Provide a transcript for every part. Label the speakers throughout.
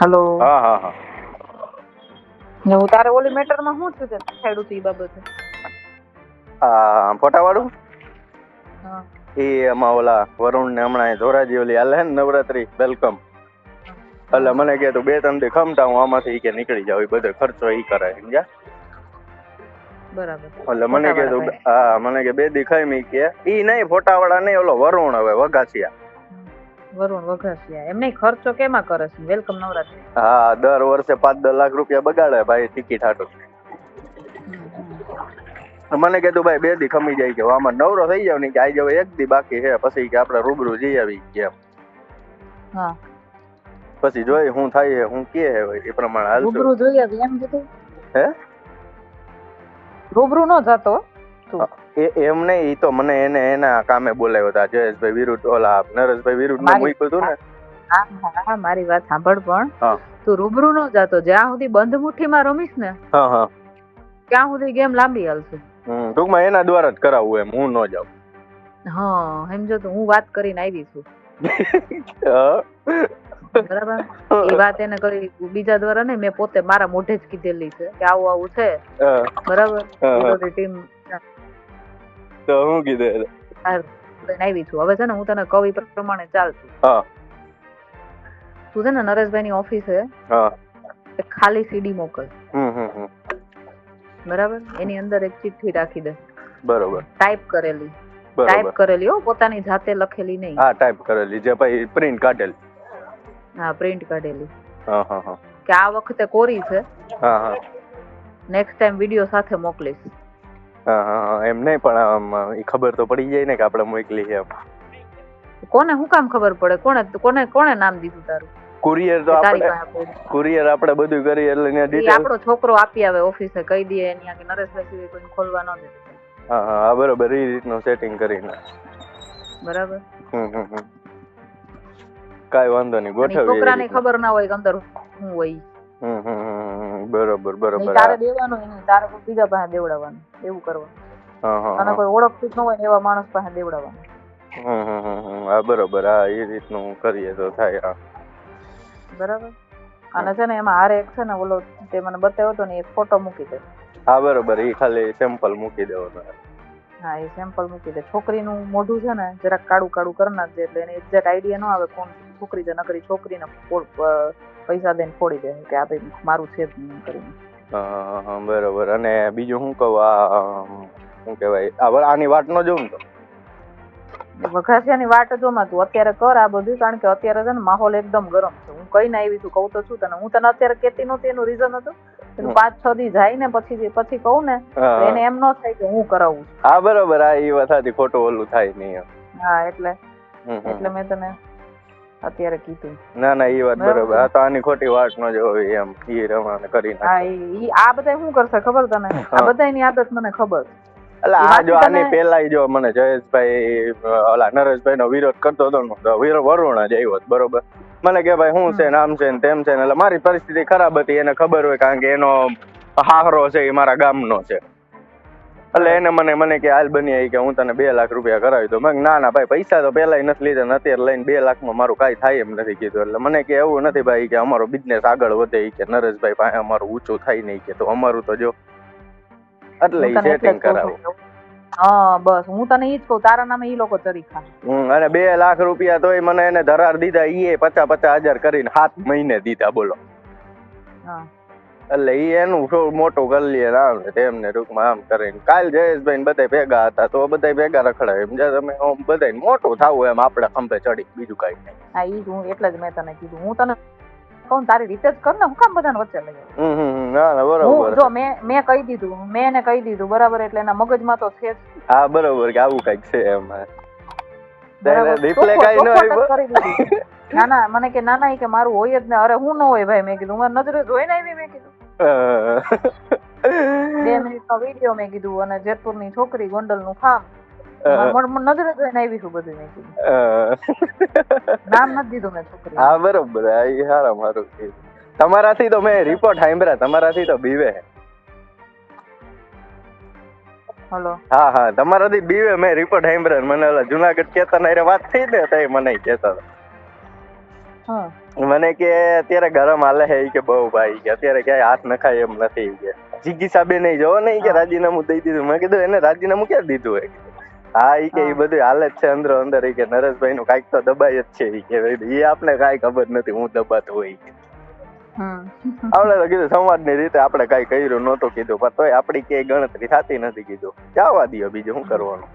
Speaker 1: Hello.
Speaker 2: હા હા હા.
Speaker 1: હું તારે ઓલી મેટરમાં શું થયું તે છેડું તું ઈ બાબતે?
Speaker 2: ફોટા વાળું
Speaker 1: હા.
Speaker 2: એ એમાં ઓલા વરુણ ને હમણાં ધોરાજી ઓલી હાલે ને નવરાત્રી વેલકમ, એટલે મને કે તું 2-3 દી ખમતા હું આમાંથી કે નીકળી જાવ, એ બધો ખર્ચો ઈ કરે સમજ્યા.
Speaker 1: બરાબર.
Speaker 2: એટલે મને
Speaker 1: ફોટા
Speaker 2: કે
Speaker 1: વાળા
Speaker 2: તું
Speaker 1: ભાઈ.
Speaker 2: હા મને કે 2 દી ખાઈ મી કે ઈ નહીં, ફોટા વાળા નહીં, ઓલો વરુણ હવે વઘાસિયા.
Speaker 1: વરુણ વઘાસિયા એમ નહીં, ખર્ચો કેમાં કરે છે વેલકમ નવરાત્રી?
Speaker 2: હા, દર વર્ષે 5-10 લાખ રૂપિયા બગાડે ભાઈ ટિકિટ હાટુ. મને કે તું ભાઈ 2 દી ખમી જાય કે આમાં નવરો થઈ જાવ ને કે આઈ જાવ 1 દી બાકી છે, પછી કે આપણે રૂબરૂ જઈ આવી કે એમ.
Speaker 1: હા.
Speaker 2: પછી જોઈ હું થાય છે, હું કે એ પ્રમાણે હાલશું.
Speaker 1: રૂબરૂ જોઈ આવી એમ કીધું?
Speaker 2: હે?
Speaker 1: રૂબરૂ નો જતો તું?
Speaker 2: એમ નહીં, ઈ તો મને એને એના કામે બોલાવ્યો હતા, જયેશભાઈ વિરુદ્ધ, ઓલા નરેશભાઈ વિરુદ્ધ ને મૂક્યું હતું ને.
Speaker 1: હા, મારી વાત સાંભળ પણ.
Speaker 2: હા.
Speaker 1: તું રૂબરૂ નો જાતો, જ્યાં સુધી બંધ મુઠ્ઠીમાં રમીશ ને
Speaker 2: હા હા
Speaker 1: ત્યાં સુધી ગેમ લાંબી હાલશે.
Speaker 2: ટૂંકમાં એના દ્વારા જ કરાવવું એમ, હું ન જાઉં.
Speaker 1: હા, સમજો તો હું વાત કરીને આવી છું. બરાબર. એ વાત એને કરી બીજા દ્વારા નહીં, મેં પોતે મારા મોઢે જ કીધેલી છે કે આવું આવું છે. બરાબર. વિરોધી ટીમ
Speaker 2: તો હું કીધું
Speaker 1: આવી છું. હવે છે ને હું તને કવિ પ્રમાણે ચાલશું.
Speaker 2: હા.
Speaker 1: તું છે ને નરેશભાઈ ની ઓફિસે ખાલી સીડી મોકલ. બરાબર. એની અંદર એક ચિઠ્ઠી રાખી દે. બરોબર. ટાઈપ કરેલી હો, પોતાની જાતે લખેલી નહીં.
Speaker 2: હા, ટાઈપ કરેલી, જે પછી પ્રિન્ટ કાઢેલી.
Speaker 1: હા, પ્રિન્ટ કાઢેલી.
Speaker 2: હા હા હા.
Speaker 1: કે આ વખતે કોરી છે.
Speaker 2: હા હા.
Speaker 1: નેક્સ્ટ ટાઈમ વિડિયો સાથે મોકલીશ.
Speaker 2: હા હા, એમ નહીં પણ એ ખબર તો પડી જાય ને કે આપણે મોકલી છે એમ.
Speaker 1: કોને શું કામ ખબર પડે? કોને નામ દીધું તારું?
Speaker 2: કુરિયર તો આપણે બધું કરી એટલે ડિટેલ
Speaker 1: આપણો છોકરો આપી આવે ઓફિસે, કહી દે અહીંયા કે નરેશભાઈ સિવાય કોઈ ખોલવા ન દે.
Speaker 2: હા હા, બરોબર. એ રીતનું સેટિંગ કરીને.
Speaker 1: બરાબર.
Speaker 2: કાઈ વાંધો નહીં, ગોઠવીએ.
Speaker 1: છોકરાને ખબર ના હોય કે અંદર શું હોય.
Speaker 2: બરોબર.
Speaker 1: તારે દેવાનું નહીં, તારે કોઈ બીજા પાસે દેવડાવવાનું, એવું કરવાનું. અને કોઈ ઓળખતું જ ન હોય એવા માણસ પાસે દેવડાવવાનું.
Speaker 2: હા, બરોબર. હા, એ રીતનું કરીએ તો થાય.
Speaker 1: બરાબર. અને છે ને એમાં હારે એક છે ને ઓલો તે મને બતાવ્યો હતો ને, એક ફોટો મૂકી દે.
Speaker 2: હા, બરોબર. એ ખાલી સેમ્પલ મૂકી દેવાનો.
Speaker 1: હા, એ સેમ્પલ મૂકી દે. છોકરીનું મોઢું છે ને જરાક કાળું કાળું કરી નાખજે, એટલે એને એક્ઝેક્ટ આઈડિયા ન આવે કોણ છોકરી છે. નકરી છોકરીને પૈસા દઈને ફોડી દે કે આ ભાઈ મારું છે જ નહીં કરીને.
Speaker 2: હા, બરોબર. અને બીજું શું કહું, શું કહેવાય, આની વાટ ન જોઉં તો
Speaker 1: વઘાસિયાની વાટ જોમાં તું અત્યારે કર આ બધું, કારણ કે અત્યારે છે ને માહોલ એકદમ ગરમ છે. હું કઈ ના આવી છું, કહું તો છું તને. હું તને અત્યારે કેતી નહોતી, એનું રીઝન હતું 5-6 દી જાય ને પછી કહું ને તો એને એમ ન થાય કે હું કરાવું.
Speaker 2: હા, બરોબર. આ એ વથાથી ખોટું ઓલું થાય નહીં.
Speaker 1: હા, એટલે મેં તને અત્યારે કીધું.
Speaker 2: ના, એ વાત બરોબર. આ તો આની ખોટી વાત ન જોવી એમ, ઈ રમાને કરી નાખે.
Speaker 1: હા, આ બધા શું કરશે ખબર તને? આ બધાની આદત મને ખબર.
Speaker 2: એટલે આ જો આની પેલા જો મને જયેશભાઈ ઓલા નરેશભાઈ નો વિરોધ કરતો હતો ને, વરુણ જ આવ્યો બરોબર. મને કે ભાઈ શું છે ને આમ છે ને તેમ છે ને, એટલે મારી પરિસ્થિતિ ખરાબ હતી, એને ખબર હોય, કારણ કે એનો હાહરો છે એ મારા ગામનો છે. એટલે એને મને કે હાલ બની આવી કે હું તને 2 લાખ રૂપિયા કરાવી દઉં. મેં ના ભાઈ, પૈસા તો પેલા નથી લીધા ને અત્યારે લઈને 2 લાખમાં મારું કાંઈ થાય એમ નથી કીધું. એટલે મને કે એવું નથી ભાઈ કે અમારો બિઝનેસ આગળ વધે કે નરેશભાઈ પાસે અમારું ઊંચું થાય નહીં કે, તો અમારું તો જો એટલે ઈ સેટિંગ કરાવું.
Speaker 1: હા, બસ હું તને ઈ જ કહું, તારા નામે ઈ લોકો ચરી ખા.
Speaker 2: અને 2 લાખ રૂપિયા તોય મને એને ધરાર દીધા, ઈ 50,000 કરીને 7 મહિને દીધા, બોલો. એટલે ઈ એનું શું મોટું કરી લે આમ એમને ટૂંકમાં આમ કરીને. કાલ જયેશભાઈ બધા ભેગા હતા તો બધા ભેગા રખડાય એમ, તમે બધા મોટું થાવું એમ આપણે ખંભે ચડી, બીજું કઈ નહીં. હા,
Speaker 1: ઈ હું એટલે જ મેં તને કીધું. હું તને કહું તારી રીતે જ કર ને, હું કામ બધાને વચ્ચે લઈ
Speaker 2: બરોબર.
Speaker 1: જો મેં કહી દીધું, મેં એને કહી દીધું બરાબર, એટલે એના મગજમાં તો છે.
Speaker 2: હા, બરોબર કે આવું કઈક છે એમ. રિપ્લે કઈ ન આવ્યો.
Speaker 1: ના, મને કે ના કે મારું હોય જ ને. અરે હું ન હોય ભાઈ, મેં કીધું મારી નજરે જોઈને આવી. મેં કીધું 2 મિનિટનો વિડીયો મેં કીધું, અને જેતપુરની છોકરી ગોંડલનું ફાર્મ નજરે જોઈને આવી છું બધું. મેં કીધું નામ નથી દીધું મેં છોકરી.
Speaker 2: હા, બરોબર. એ હારા મારું તમારાથી તો મેં રિપોર્ટ સાંભળ્યા, તમારાથી તો બીવે.
Speaker 1: હલો.
Speaker 2: હા, તમારાથી બીવે. મેં રિપોર્ટ સાંભળ્યા. મને ઓલા જુનાગઢ કેતા ને વાત થઈ ને તો મને કહેતા હતા. મને કે અત્યારે ગરમ હાલે છે કે બહુ ભાઈ કે અત્યારે ક્યાંય હાથ નખાય એમ નથી કે જીગી સાબે નહીં જોવો નહીં કે રાજીનામું દઈ દીધું. મેં કીધું એને રાજીનામું ક્યાં દીધું હોય. હા ઈ કે ઈ બધું હાલે જ છે અંદરો અંદર. ઈ કે નરેશભાઈ નું કાંઈક તો દબાય જ છે. ઈ કે એ આપણે કાંઈ ખબર નથી હું દબાતો હોય. આપણે તો કીધું સમાજની રીતે આપણે કાંઈ કર્યું નહોતું કીધું, પણ તોય આપડી ક્યાંય ગણતરી થતી નથી કીધું. જવા દો બીજું શું કરવાનું.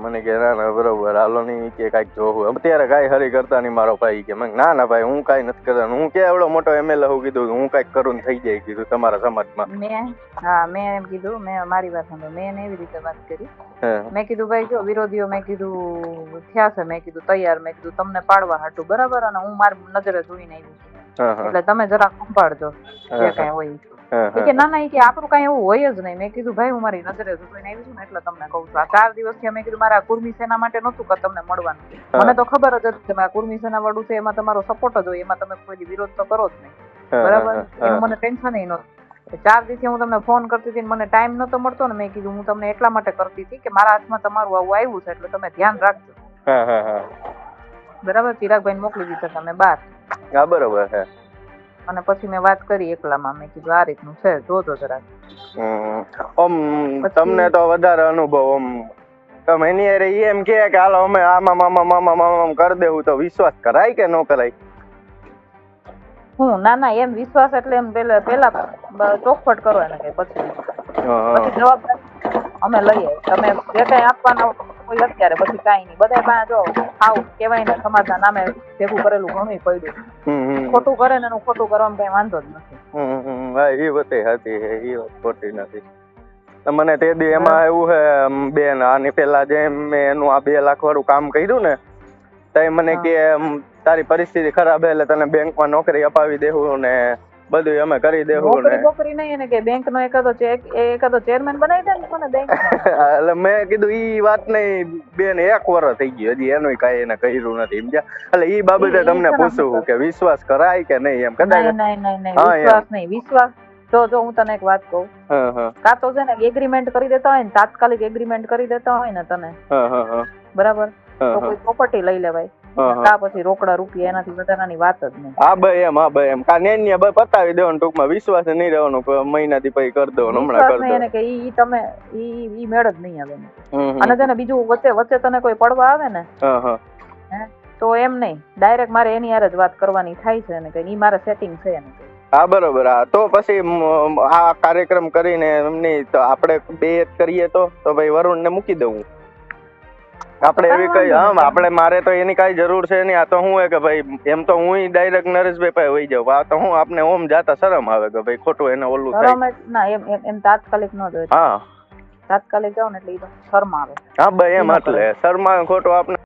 Speaker 2: મને કે ના ના બરોબર હાલો નહીં કે કાંઈક જોવું. અત્યારે કાંઈ હરી કરતા નહીં મારો ભાઈ કે ના ના ભાઈ હું કાંઈ નથી કરતા. હું કે એવડો મોટો MLA હું કીધું હું કાંઈક કરું ને થઈ જાય કીધું તમારા સમાજમાં.
Speaker 1: મેં એમ કીધું, મેં મારી વાત સાંભળો, મેં એવી રીતે વાત કરી. મેં કીધું ભાઈ જો વિરોધીઓ મેં કીધું થયા છે, મેં કીધું તૈયાર, મેં કીધું તમને પાડવા હાટું બરાબર, અને હું મારી નજરે જોઈને આવી છું એટલે તમે જરા સંભાળજો જે કઈ હોય. કે ના ના કે આપણું કઈ એવું હોય જ નહીં. મેં કીધું ભાઈ હું મારી નજરે જોઈને આવી છું ને એટલે તમને કહું છું. આ 4 દિવસથી મેં કીધું મારા કુર્મી સેના માટે નહોતું કે તમને મળવાનું. મને તો ખબર જ હતી કે કુર્મી સેના વાળું છે એમાં તમારો સપોર્ટ જ હોય, એમાં તમે કોઈ વિરોધ તો કરો જ નહીં બરાબર. એનું મને ટેન્શન નહોતું. 4 દિવસથી હું તમને ફોન કરતી હતી, મને ટાઈમ નતો મળતો ને મેં કીધું હું તમને એટલા માટે કરતી હતી કે મારા હાથમાં તમારું આવું આવ્યું છે એટલે તમે ધ્યાન રાખજો બરાબર. ચિરાગભાઈ મોકલી દીધા તમે બહાર.
Speaker 2: હા બરોબર છે.
Speaker 1: અને પછી મેં વાત કરી એકલામાં, મેં કીધું આ રીતનું છે જોજો જરાક.
Speaker 2: તમને તો વધારે અનુભવ તમે એની અરે એમ કે હાલો અમે આમાં મામા મામા મામા કરી દેવું તો વિશ્વાસ કરાય કે ન કરાય?
Speaker 1: હું ના ના એમ વિશ્વાસ એટલે એમ પેલા ચોખવટ કરો એને કે પછી જવાબદારી અમે લઈએ. તમે જે કઈ આપવાના કોઈ અત્યારે પછી કાંઈ નહીં. બધા પાસે જો આવ કેવાય ને સમાજના નામે ભેગું કરેલું ઘણું પડ્યું. ખોટું કરે ને એનું ખોટું કરવામાં કઈ વાંધો જ નથી.
Speaker 2: એ વાત હતી, એ વાત ખોટી નથી. મને તે દી એમાં એવું છે બેન, આની પેલા જે મેં એનું આ 2 લાખ વાળું કામ કર્યું ને તો મને કે તારી પરિસ્થિતિ ખરાબ એટલે તને બેંકમાં નોકરી અપાવી દેવું ને બધું અમે કરી દેવું ને.
Speaker 1: નોકરી નહીં એને કે બેંક નો એકાદો ચેરમેન બનાવી દે ને મને બેંક.
Speaker 2: એટલે મેં કીધું ઈ વાત નહીં બેન, 1 વર્ષ થઈ ગયું હજી એનું કાંઈ એને કર્યું નથી સમજ્યા. એટલે ઈ બાબતે તમને પૂછું કે વિશ્વાસ કરાય કે નહીં એમ. કદાચ
Speaker 1: નહીં વિશ્વાસ નહીં. વિશ્વાસ જો હું તને એક વાત કહું, કાં તો છે ને એગ્રીમેન્ટ કરી દેતા હોય ને, તાત્કાલિક એગ્રીમેન્ટ કરી દેતા હોય ને તને બરાબર તો કોઈ પ્રોપર્ટી લઈ લેવાય. કા પછી રોકડા રૂપિયા એનાથી વધારાની વાત જ નહીં.
Speaker 2: હા ભાઈ એમ કા નેન્યા ભાઈ પતાવી દેવાનું ટૂંકમાં. વિશ્વાસ નહીં રહેવાનું મહિનાથી પછી કરી દેવાનું હમણાં કરી દો.
Speaker 1: એને કે ઈ તમે ઈ મેળ જ નહીં આવે. અને તેને બીજું વચ્ચે તને કોઈ પડવા આવે ને તો એમ નહીં, ડાયરેક્ટ મારે એની હારે જ વાત કરવાની થાય છે ને કે ઈ મારે સેટિંગ છે એને.
Speaker 2: હા બરોબર. હા તો પછી આ કાર્યક્રમ કરીને એમની તો આપણે 2 કરીએ તો ભાઈ વરુણ ને મૂકી દઉં આપણે એવી કઈ. આપણે મારે તો એની કઈ જરૂર છે નહીં. આ તો હું કે ભાઈ એમ તો હું ડાયરેક્ટ નરેશભાઈ પાસે વહી જાઉં. આ તો હું આપને ઓમ જાતા શરમ આવે કે ભાઈ ખોટું એને ઓલું થાય
Speaker 1: ના. એમ તાત્કાલિક ન જોઈએ.
Speaker 2: હા
Speaker 1: તાત્કાલિક જાવ ને એટલે શરમ આવે.
Speaker 2: હા ભાઈ એમ એટલે શરમ આવે ખોટું આપણે